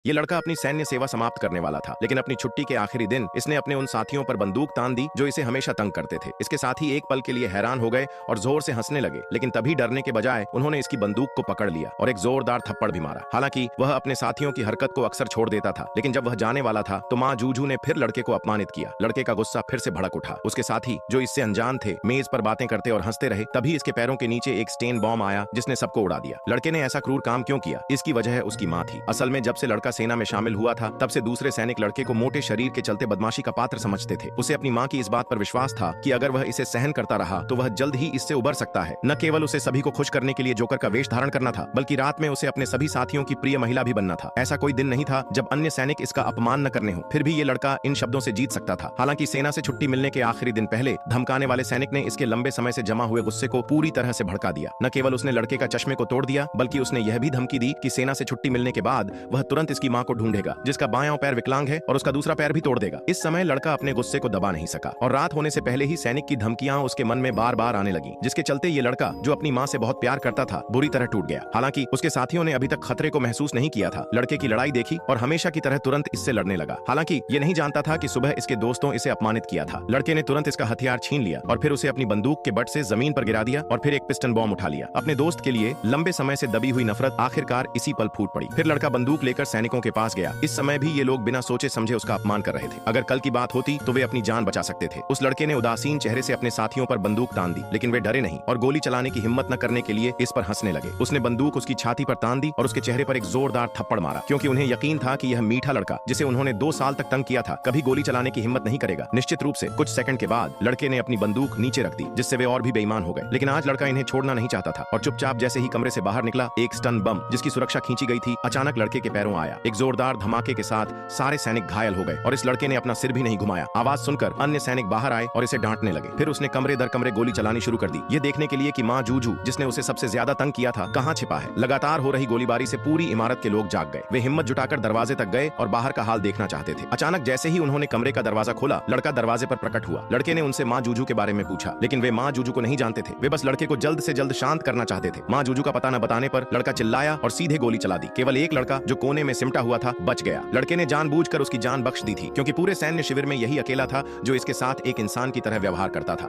ये लड़का अपनी सैन्य सेवा समाप्त करने वाला था, लेकिन अपनी छुट्टी के आखिरी दिन इसने अपने उन साथियों पर बंदूक तान दी जो इसे हमेशा तंग करते थे। इसके साथी एक पल के लिए हैरान हो गए और जोर से हंसने लगे, लेकिन तभी डरने के बजाय उन्होंने इसकी बंदूक को पकड़ लिया और एक जोरदार थप्पड़ भी मारा। हालांकि वह अपने साथियों की हरकत को अक्सर छोड़ देता था, लेकिन जब वह जाने वाला था तो माँ जूजू ने फिर लड़के को अपमानित किया। लड़के का गुस्सा फिर से भड़क उठा। उसके साथी जो इससे अनजान थे मेज पर बातें करते और हंसते रहे। तभी इसके पैरों के नीचे एक स्टेन बॉम्ब आया जिसने सबको उड़ा दिया। लड़के ने ऐसा क्रूर काम क्यों किया? इसकी वजह उसकी माँ थी। असल में जब से लड़का सेना में शामिल हुआ था तब से दूसरे सैनिक लड़के को मोटे शरीर के चलते बदमाशी का पात्र समझते थे। उसे अपनी माँ की इस बात पर विश्वास था कि अगर वह इसे सहन करता रहा तो वह जल्द ही इससे उबर सकता है। न केवल उसे सभी को खुश करने के लिए जोकर का वेश धारण करना था, बल्कि रात में उसे अपने सभी साथियों की प्रिय महिला भी बनना था। ऐसा कोई दिन नहीं था जब अन्य सैनिक इसका अपमान न करने हो। फिर भी ये लड़का इन शब्दों से जीत सकता था। हालांकि सेना से छुट्टी मिलने के आखिरी दिन पहले धमकाने वाले सैनिक ने इसके लंबे समय से जमा हुए गुस्से को पूरी तरह से भड़का दिया। न केवल उसने लड़के का चश्मे को तोड़ दिया, बल्कि उसने यह भी धमकी दी कि सेना से छुट्टी मिलने के बाद वह तुरंत इसकी मां को ढूंढेगा जिसका बायां पैर विकलांग है और उसका दूसरा पैर भी तोड़ देगा। इस समय लड़का अपने गुस्से को दबा नहीं सका और रात होने से पहले ही सैनिक की धमकियां उसके मन में बार बार आने लगी, जिसके चलते ये लड़का जो अपनी मां से बहुत प्यार करता था बुरी तरह टूट गया। हालांकि उसके साथियों ने अभी तक खतरे को महसूस नहीं किया था। लड़के की लड़ाई देखी और हमेशा की तरह तुरंत इससे लड़ने लगा। हालांकि ये नहीं जानता था कि सुबह इसके दोस्तों इसे अपमानित किया था। लड़के ने तुरंत इसका हथियार छीन लिया और फिर उसे अपनी बंदूक के बट से जमीन पर गिरा दिया और फिर एक पिस्टन बॉम्ब उठा लिया। अपने दोस्त के लिए लंबे समय से दबी हुई नफरत आखिरकार इसी पल फूट पड़ी। फिर लड़का बंदूक लेकर सैनिकों के पास गया। इस समय भी ये लोग बिना सोचे समझे उसका अपमान कर रहे थे। अगर कल की बात होती तो वे अपनी जान बचा सकते थे। उस लड़के ने उदासीन चेहरे से अपने साथियों पर बंदूक तान दी, लेकिन वे डरे नहीं और गोली चलाने की हिम्मत न करने के लिए इस पर हंसने लगे। उसने बंदूक उसकी छाती पर तान दी और उसके चेहरे पर एक जोरदार थप्पड़ मारा, क्योंकि उन्हें यकीन था कि यह मीठा लड़का जिसे उन्होंने 2 साल तक तंग किया था कभी गोली चलाने की हिम्मत नहीं करेगा। निश्चित रूप से कुछ सेकंड के बाद लड़के ने अपनी बंदूक नीचे रख दी, जिससे वे और भी बेईमान हो गए। लेकिन आज लड़का इन्हें छोड़ना नहीं चाहता था और चुपचाप जैसे ही कमरे से बाहर निकला, एक स्टन बम जिसकी सुरक्षा खींची गई थी अचानक लड़के के पैरों आया। एक जोरदार धमाके के साथ सारे सैनिक घायल हो गए और इस लड़के ने अपना सिर भी नहीं घुमाया। आवाज सुनकर अन्य सैनिक बाहर आए और इसे डांटने लगे। फिर उसने कमरे दर कमरे गोली चलानी शुरू कर दी, ये देखने के लिए कि माँ जूजू जिसने उसे सबसे ज्यादा तंग किया था कहाँ छिपा है। लगातार हो रही गोलीबारी से पूरी इमारत के लोग जाग गए। वे हिम्मत जुटाकर दरवाजे तक गए और बाहर का हाल देखना चाहते थे। अचानक जैसे ही उन्होंने कमरे का दरवाजा खोला, लड़का दरवाजे पर प्रकट हुआ। लड़के ने उनसे माँ जूजू के बारे में पूछा, लेकिन वे माँ जूजू को नहीं जानते थे। वे बस लड़के को जल्द से जल्द शांत करना चाहते थे। माँ जूजू का पता न बताने पर लड़का चिल्लाया और सीधे गोली चला दी। केवल एक लड़का जो कोने में सिमटा हुआ था बच गया। लड़के ने जानबूझकर उसकी जान बख्श दी थी, क्योंकि पूरे सैन्य शिविर में यही अकेला था जो इसके साथ एक इंसान की तरह व्यवहार करता था।